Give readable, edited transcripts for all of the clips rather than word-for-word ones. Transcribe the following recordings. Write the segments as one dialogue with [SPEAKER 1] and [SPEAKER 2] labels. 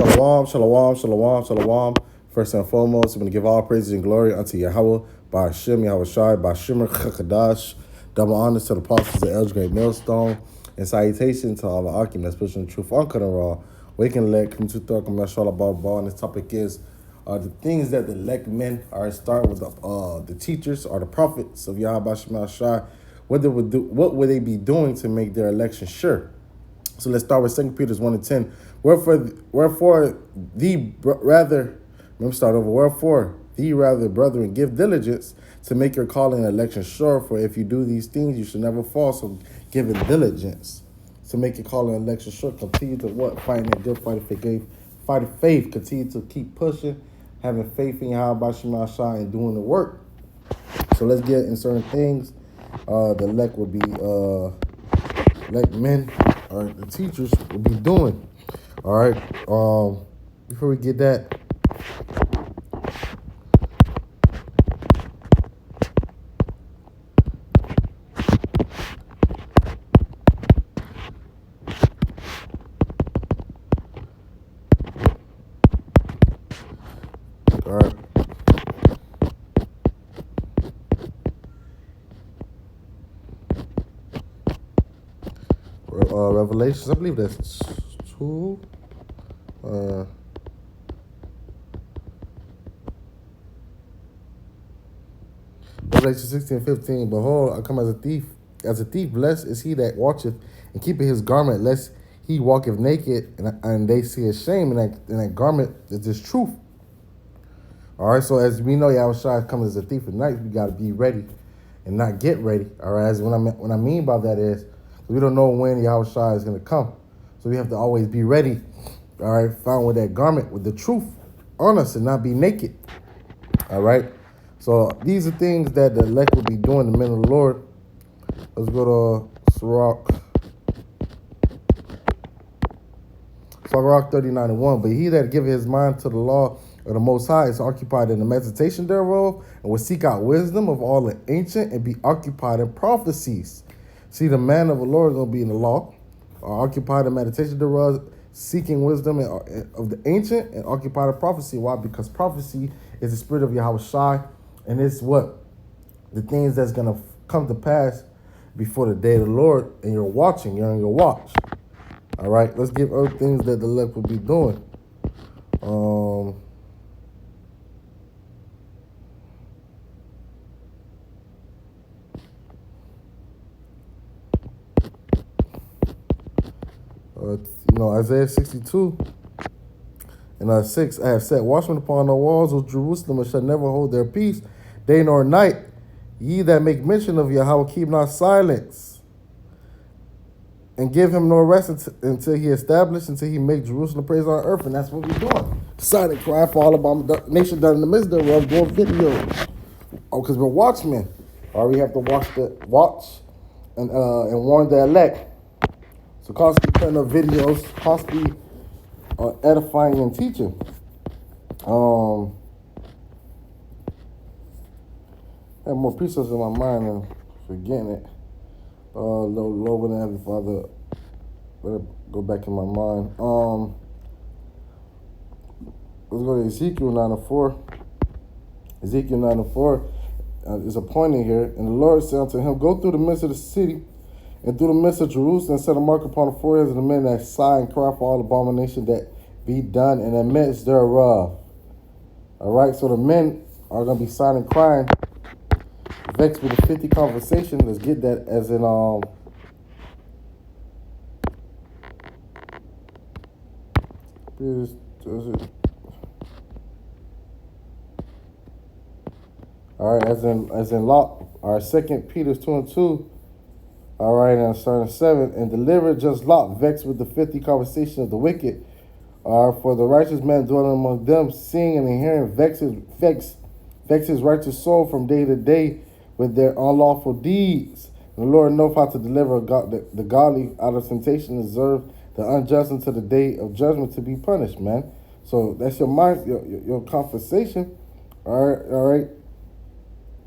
[SPEAKER 1] Shalom, shalom, shalom, shalom. First and foremost, I'm going to give all praises and glory unto Yahweh, by Hashem, Yahweh Shai, by Shimmer Chakadash. Double honors to the apostles of El Great Millstone, and salutation to all the Akim that's pushing the truth on Raw. Waking elect, come to talk about Shalabah. And this topic is the things that the elect men are start with the teachers or the prophets of Yahweh Shema Shai. What would they be doing to make their election sure? So let's start with 2 Peter 1:10. Wherefore thee rather, let me start over. Wherefore thee rather, brethren, give diligence to make your calling and election sure. For if you do these things, you should never fall. So give it diligence to make your calling and election sure. Continue to what? Fighting a good fight of faith. Fight of faith. Continue to keep pushing, having faith in Yahweh Shema Shai and doing the work. So let's get in certain things. The elect will be elect men or the teachers will be doing. All right. Before we get that, all right. Revelations, I believe that's 2. Revelation 16:15. Behold, I come as a thief. As a thief, blessed is he that watcheth and keepeth his garment, lest he walketh naked, and they see his shame. And that garment is this truth. All right. So as we know, Yahweh Shai comes as a thief at night. We got to be ready and not get ready. All right. As what I mean by that is we don't know when Yahweh Shai is going to come, so we have to always be ready. All right. Found with that garment with the truth on us and not be naked. All right. So these are things that the elect will be doing, the men of the Lord. Let's go to Sirach 39:1. But he that giveth his mind to the law of the Most High is occupied in the meditation thereof, and will seek out wisdom of all the ancient, and be occupied in prophecies. See, the man of the Lord is going to be in the law, or occupied in meditation thereof, seeking wisdom of the ancient, and occupied in prophecy. Why? Because prophecy is the spirit of Yahweh Shai. And it's what? The things that's going to come to pass before the day of the Lord. And you're watching. You're on your watch. All right. Let's give other things that the elect will be doing. Isaiah 62 and 6. I have set watchmen upon the walls of Jerusalem, and shall never hold their peace, day nor night. Ye that make mention of Yahweh, keep not silence, and give him no rest until he establish, until he make Jerusalem praise on earth. And that's what we're doing. Silent cry for all about the nation done in the midst of doing videos. Oh, because we're watchmen. Or we have to watch and warn the elect. So constantly putting up videos, constantly edifying and teaching. I have more precepts in my mind and forgetting it. Lord and Heavenly Father, let it go back in my mind. Let's go to Ezekiel 9:4. Ezekiel 9:4 is appointed here. And the Lord said unto him, go through the midst of the city, and through the midst of Jerusalem, set a mark upon the foreheads of the men that sigh and cry for all abomination that be done in the midst thereof. All right, so the men are going to be sighing and crying, vexed with the 50 conversation. Let's get that as in All right, as in Lot. All right, 2 Peter 2:2. All right, and starting 7, and deliver just Lot, vexed with the 50 conversation of the wicked. For the righteous man dwelling among them, seeing and hearing, vex his righteous soul from day to day with their unlawful deeds. And the Lord knoweth how to deliver the godly out of temptation, and reserve the unjust until the day of judgment to be punished, man. So that's your mind, your conversation. All right.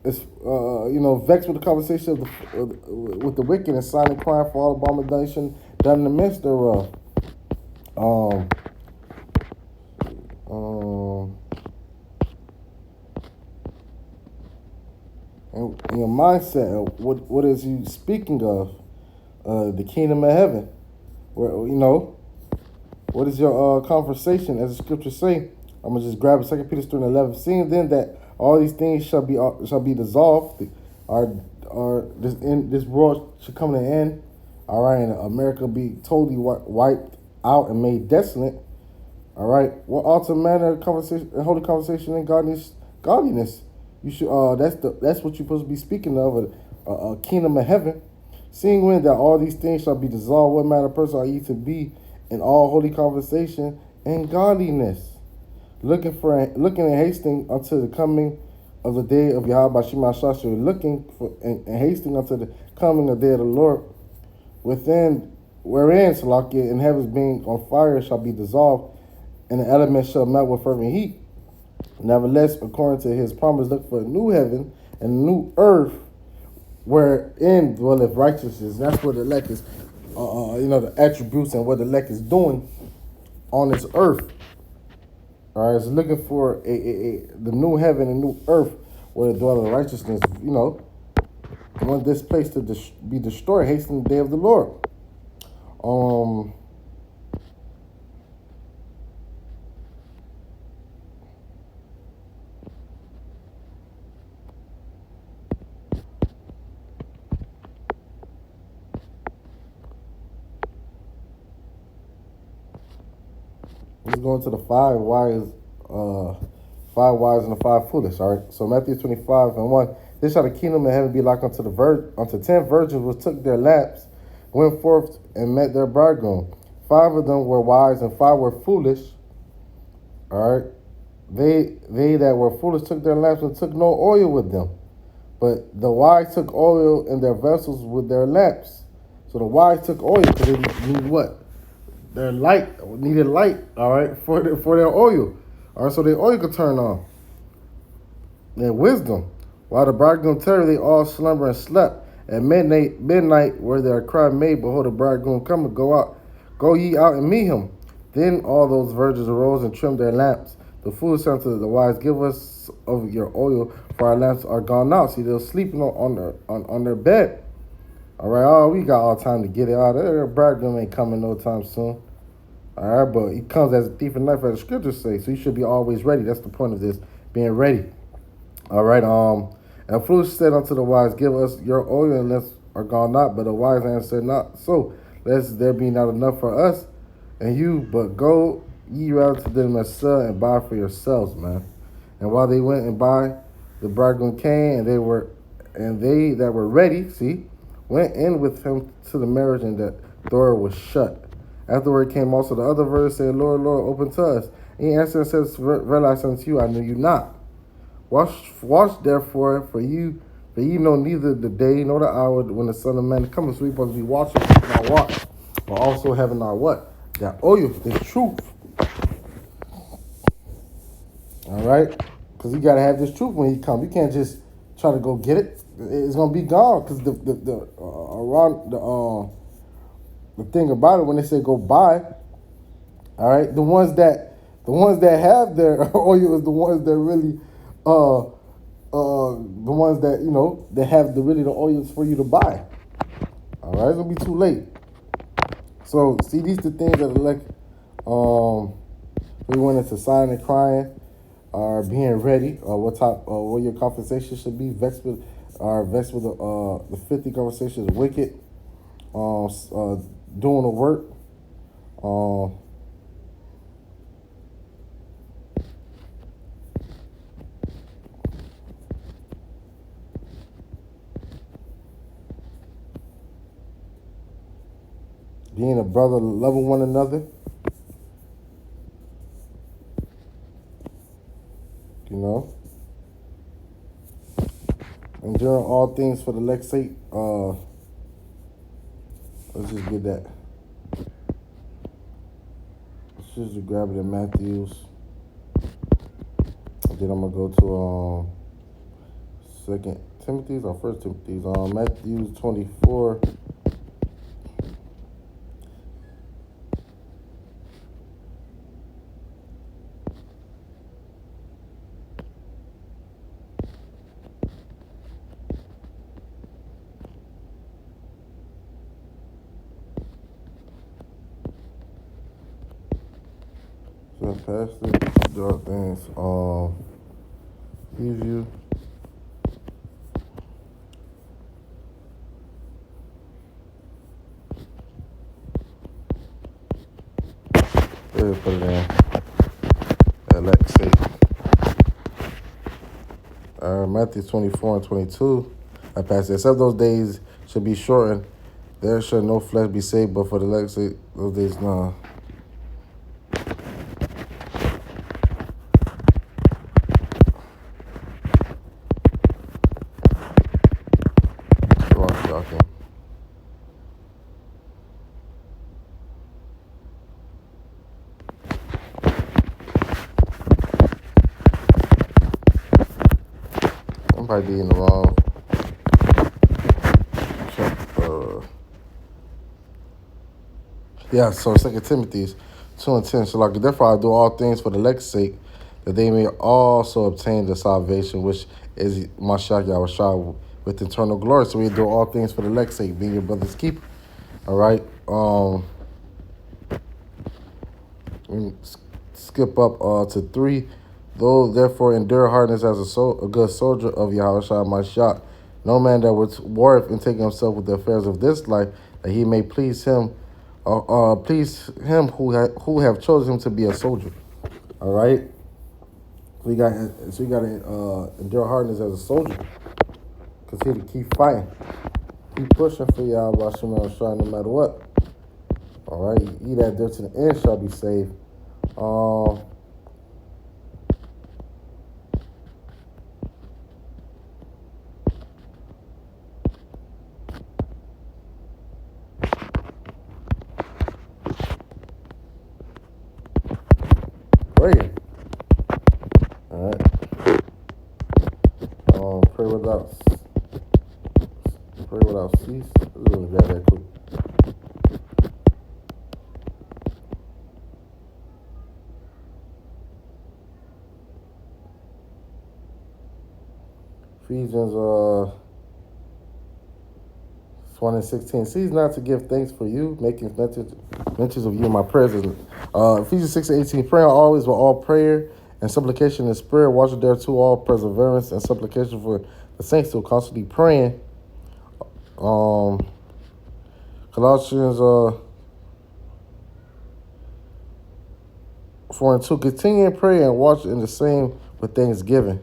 [SPEAKER 1] It's vexed with the conversation with the wicked, and silent crying for all abomination done in the midst thereof. your mindset. What is he speaking of? The kingdom of heaven. Where what is your conversation? As the scriptures say, I'm gonna just grab a 2 Peter 3:11. Seeing then that all these things shall be dissolved, this world should come to an end. All right, and America be totally wiped out and made desolate. All right, what ultimate manner of conversation, holy conversation, and godliness. You should. That's what you're supposed to be speaking of, a kingdom of heaven. Seeing when that all these things shall be dissolved, what manner of person are ye to be in all holy conversation and godliness, looking and hasting unto the coming of the day of Yahweh Shema Shasha, looking for and hasting unto the coming of the day of the Lord, wherein Salakia in heavens being on fire shall be dissolved, and the elements shall melt with fervent heat. Nevertheless, according to his promise, look for a new heaven and a new earth, wherein dwelleth righteousness. That's what the elect is, the attributes and what the elect is doing on this earth. All right, it's looking for the new heaven and new earth where the dwelleth righteousness. I want this place to be destroyed, hasten the day of the Lord. Let's go into the five wise and the five foolish. All right. So Matthew 25:1. This shall the kingdom of heaven be like unto 10 virgins which took their lamps, went forth and met their bridegroom. 5 of them were wise and 5 were foolish. All right. They that were foolish took their lamps and took no oil with them. But the wise took oil in their vessels with their lamps. So the wise took oil because they need what? Their light needed light, all right, for their oil, all right, so their oil could turn on. Their wisdom, while the bridegroom tarried, they all slumber and slept. At midnight, where their cry made, behold, the bridegroom cometh. Go ye out and meet him. Then all those virgins arose and trimmed their lamps. The foolish said unto the wise, give us of your oil, for our lamps are gone out. See, they're sleeping on their bed. All right, we got all time to get it out. Their bridegroom ain't coming no time soon. All right, but he comes as a thief in the night, as the scriptures say. So you should be always ready. That's the point of this, being ready. All right. And the foolish said unto the wise, give us your oil, and let's are gone out. But the wise answered, not so, lest there be not enough for us and you. But go ye rather to them that sell and buy for yourselves, man. And while they went and buy, the bridegroom came, and they that were ready, went in with him to the marriage, and the door was shut. Afterward came also the other virgins, saying, Lord, Lord, open to us. And he answered and says, realize unto you, I knew you not. Watch therefore, for ye know neither the day nor the hour when the Son of Man cometh. So we supposed to be watching our watch, but also having our what? That oil, the truth. All right? Because you got to have this truth when he comes. You can't just try to go get it. It's going to be gone, because the thing about it, when they say go buy, all right, the ones that have their oil is the ones that really, the ones that that have the oils for you to buy. All right, it's gonna be too late. So see, these the things that are like, we went into sighing and crying, or being ready, or what your conversation should be. Vexed with the 50 conversation is wicked. Doing the work, being a brother, loving one another, enduring all things for the elect's sake. Let's just get that. Let's just grab it in Matthew's. And then I'm going to go to 2 Timothy's or 1 Timothy's. Matthew 24. So pastor, do all things. Preview. Let's put it in. Alexei. Matthew 24 and 22. I passed it. Except those days should be shortened. There shall no flesh be saved, but for the Alexei, those days, nah. Shocking. I'm probably being the wrong. Yeah, so 2 Timothy 2 and 10. So like therefore I do all things for the elect's sake, that they may also obtain the salvation which is Mashiach Yahushua with eternal glory. So we do all things for the elect's sake, being your brother's keeper. All right. We skip up to 3. Though therefore endure hardness as a good soldier of Yahushua Mashiach, no man that would warreth in taking himself with the affairs of this life, that he may please him who have chosen him to be a soldier. All right. So you got to endure hardness as a soldier. Continue to keep fighting, keep pushing for Yahweh Hashem no matter what. All right. He that there to the end shall be saved. Pray. All right. Pray without cease. We're gonna grab that quick. Ephesians 1 and 16. Cease not to give thanks for you, making mentions of you in my prayers. Ephesians 6 and 18. Praying always with all prayer and supplication in spirit, watching thereto all perseverance and supplication for the saints, to constantly praying. Colossians 4 and 2. Continue in prayer and watch in the same with thanksgiving.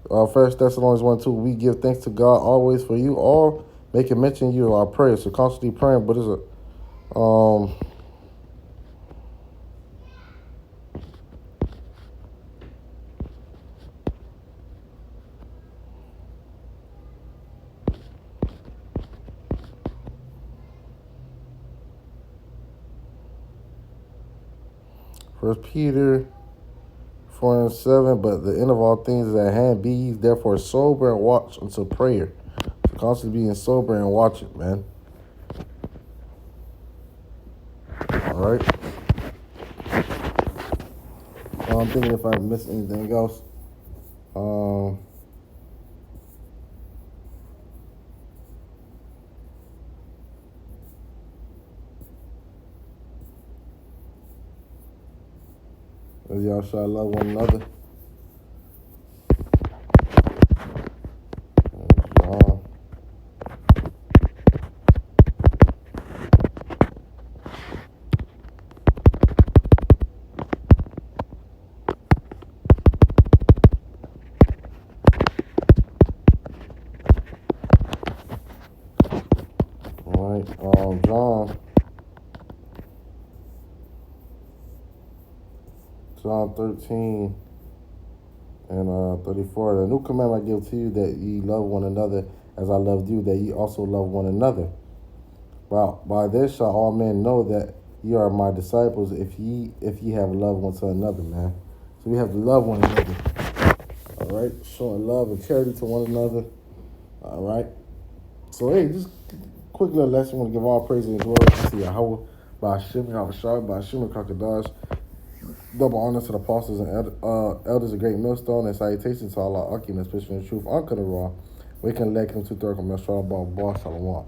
[SPEAKER 1] 1 Thessalonians 1 2. We give thanks to God always for you all, making mention of you in our prayers. So constantly praying, but it's a 1 Peter 4 and 7, but the end of all things is at hand. Be ye therefore sober and watch until prayer. So constantly being sober and watching, man. All right. I'm thinking if I missed anything else. Y'all shall love one another. John 13 and 34. The new commandment I give to you, that ye love one another as I loved you, that ye also love one another. By this shall all men know that ye are my disciples, if ye have love one to another, man. So we have to love one another. All right, showing love and charity to one another. All right. So hey, just quick little lesson. I want to give all praise and glory to Yahweh, by Hashem, Yahushua, by Hashem and Kakadash. Double honor to the apostles and elders of Great Millstone, and salutations to Allah Akim, especially in the truth, Uncle the Raw. We can let him to third come Shalom.